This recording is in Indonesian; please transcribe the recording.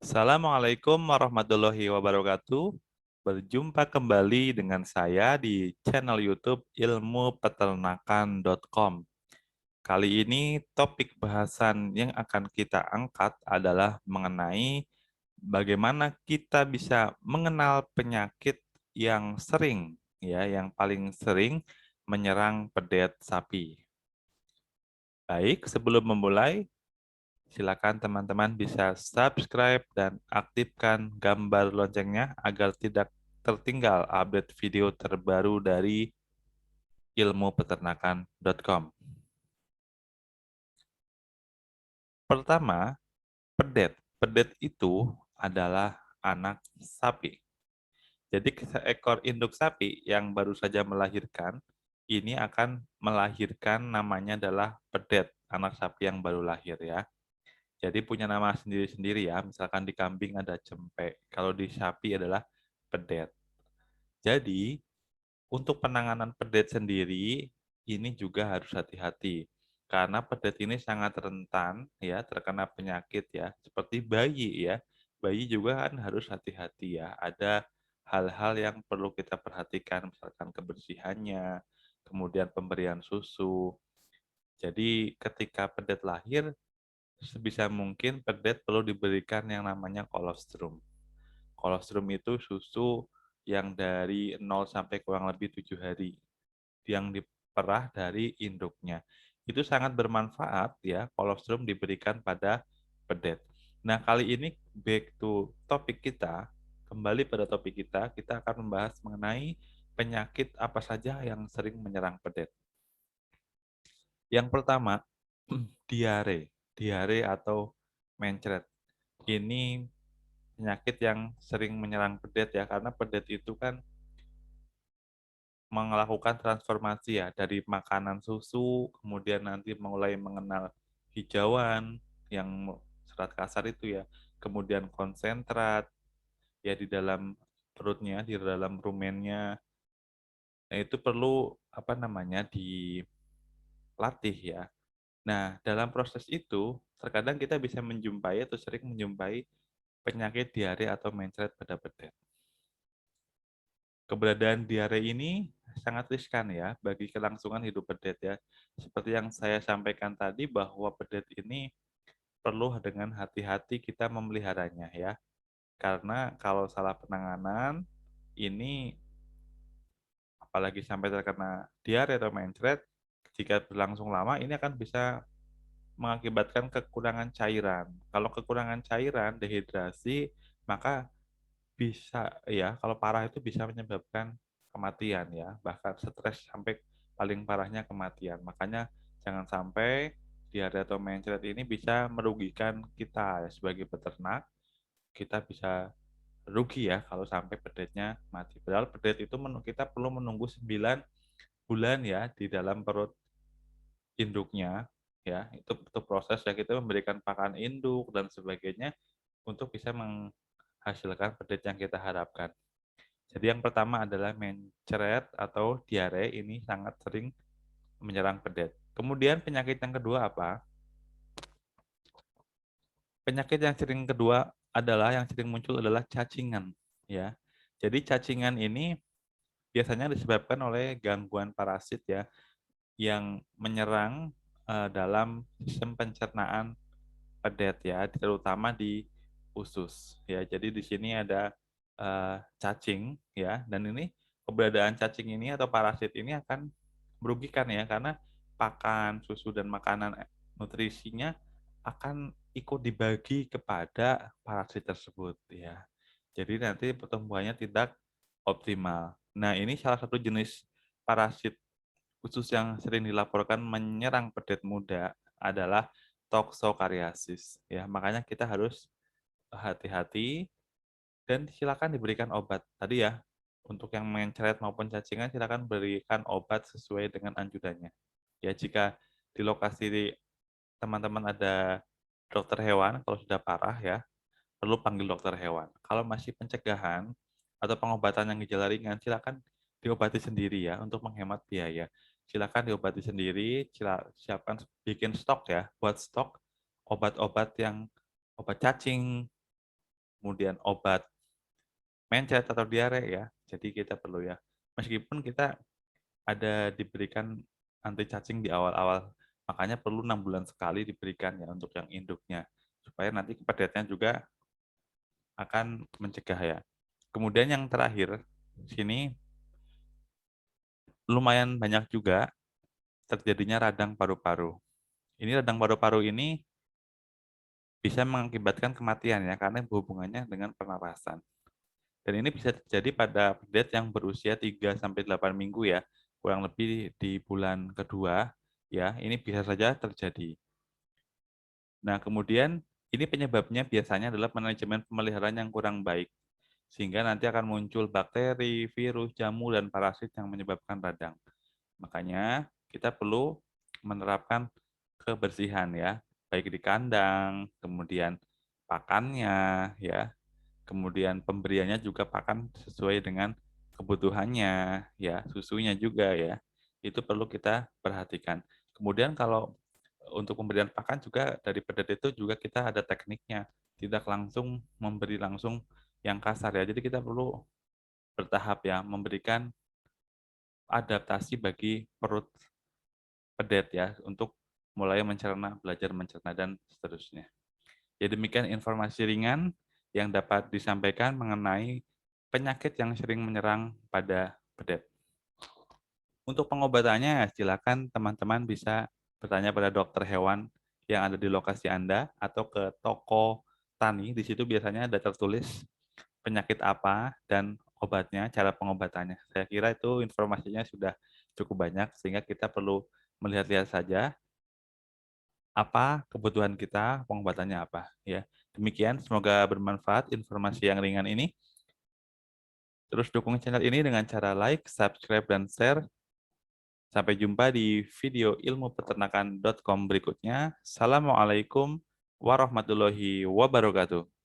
Assalamualaikum warahmatullahi wabarakatuh. Berjumpa kembali dengan saya di channel YouTube ilmupeternakan.com. Kali ini topik bahasan yang akan kita angkat adalah mengenai bagaimana kita bisa mengenal penyakit yang sering, yang paling sering menyerang pedet sapi. Baik, sebelum memulai, silakan teman-teman bisa subscribe dan aktifkan gambar loncengnya agar tidak tertinggal update video terbaru dari ilmupeternakan.com. Pertama, pedet. Pedet itu adalah anak sapi. Jadi seekor induk sapi yang baru saja melahirkan, ini akan melahirkan namanya adalah pedet, anak sapi yang baru lahir ya. Jadi punya nama sendiri-sendiri ya. Misalkan di kambing ada cempe, kalau di sapi adalah pedet. Jadi untuk penanganan pedet sendiri ini juga harus hati-hati karena pedet ini sangat rentan ya terkena penyakit ya seperti bayi ya. Bayi juga kan harus hati-hati ya. Ada hal-hal yang perlu kita perhatikan misalkan kebersihannya, kemudian pemberian susu. Jadi ketika pedet lahir sebisa mungkin pedet perlu diberikan yang namanya kolostrum. Kolostrum itu susu yang dari 0 sampai kurang lebih 7 hari yang diperah dari induknya. Itu sangat bermanfaat ya, kolostrum diberikan pada pedet. Nah, kali ini back to topik kita, kembali pada topik kita akan membahas mengenai penyakit apa saja yang sering menyerang pedet. Yang pertama, diare. Diare atau mencret. Ini penyakit yang sering menyerang pedet ya, karena pedet itu kan melakukan transformasi ya, dari makanan susu, kemudian nanti mulai mengenal hijauan, yang serat kasar itu ya, kemudian konsentrat, ya di dalam perutnya, di dalam rumennya. Nah, itu perlu dilatih ya. Nah, dalam proses itu, terkadang kita bisa menjumpai atau sering menjumpai penyakit diare atau mencret pada pedet. Keberadaan diare ini sangat riskan ya bagi kelangsungan hidup pedet ya. Seperti yang saya sampaikan tadi bahwa pedet ini perlu dengan hati-hati kita memeliharanya ya. Karena kalau salah penanganan ini apalagi sampai terkena diare atau mencret, jika berlangsung lama ini akan bisa mengakibatkan kekurangan cairan. Kalau kekurangan cairan, dehidrasi, maka bisa ya, kalau parah itu bisa menyebabkan kematian ya, bahkan stres sampai paling parahnya kematian. Makanya jangan sampai diare atau mencret ini bisa merugikan kita ya, sebagai peternak. Kita bisa rugi ya kalau sampai pedetnya mati. Padahal pedet itu kita perlu menunggu 9 bulan ya di dalam perut induknya ya. Itu proses ya, kita memberikan pakan induk dan sebagainya untuk bisa menghasilkan pedet yang kita harapkan. Jadi yang pertama adalah mencret atau diare, ini sangat sering menyerang pedet. Kemudian penyakit yang kedua apa? Penyakit yang sering kedua adalah yang sering muncul adalah cacingan ya. Jadi cacingan ini biasanya disebabkan oleh gangguan parasit ya yang menyerang dalam sistem pencernaan pedet ya, terutama di usus ya. Jadi di sini ada cacing ya, dan ini keberadaan cacing ini atau parasit ini akan merugikan ya, karena pakan, susu dan makanan nutrisinya akan ikut dibagi kepada parasit tersebut ya. Jadi nanti pertumbuhannya tidak optimal. Nah, ini salah satu jenis parasit khusus yang sering dilaporkan menyerang pedet muda adalah toksokariasis ya. Makanya kita harus hati-hati dan silakan diberikan obat. Tadi ya, untuk yang mencret maupun cacingan silakan berikan obat sesuai dengan anjurannya. Ya, jika di lokasi teman-teman ada dokter hewan, kalau sudah parah ya, perlu panggil dokter hewan. Kalau masih pencegahan atau pengobatan yang gejala ringan, silakan diobati sendiri ya untuk menghemat biaya. Silakan diobati sendiri, siapkan bikin stok ya, buat stok obat-obat yang obat cacing, kemudian obat mencret atau diare ya. Jadi kita perlu ya, meskipun kita ada diberikan anti cacing di awal-awal, makanya perlu 6 bulan sekali diberikan ya untuk yang induknya, supaya nanti pedetnya juga akan mencegah ya. Kemudian yang terakhir, sini lumayan banyak juga terjadinya radang paru-paru. Ini radang paru-paru ini bisa mengakibatkan kematian ya, karena hubungannya dengan pernapasan. Dan ini bisa terjadi pada pedet yang berusia 3-8 minggu ya, kurang lebih di bulan kedua ya, ini bisa saja terjadi. Nah, kemudian ini penyebabnya biasanya adalah manajemen pemeliharaan yang kurang baik, sehingga nanti akan muncul bakteri, virus, jamur, dan parasit yang menyebabkan radang. Makanya kita perlu menerapkan kebersihan ya, baik di kandang, kemudian pakannya ya, kemudian pemberiannya juga pakan sesuai dengan kebutuhannya ya, susunya juga ya. Itu perlu kita perhatikan. Kemudian kalau untuk pemberian pakan juga dari pedet itu juga kita ada tekniknya. Tidak langsung memberi langsung yang kasar ya. Jadi kita perlu bertahap ya, memberikan adaptasi bagi perut pedet ya untuk mulai mencerna, belajar mencerna dan seterusnya. Ya demikian informasi ringan yang dapat disampaikan mengenai penyakit yang sering menyerang pada pedet. Untuk pengobatannya, silakan teman-teman bisa bertanya pada dokter hewan yang ada di lokasi Anda atau ke toko tani. Di situ biasanya ada tertulis penyakit apa dan obatnya, cara pengobatannya. Saya kira itu informasinya sudah cukup banyak sehingga kita perlu melihat-lihat saja apa kebutuhan kita, pengobatannya apa. Ya, demikian. Semoga bermanfaat informasi yang ringan ini. Terus dukung channel ini dengan cara like, subscribe, dan share. Sampai jumpa di video ilmupeternakan.com berikutnya. Assalamualaikum warahmatullahi wabarakatuh.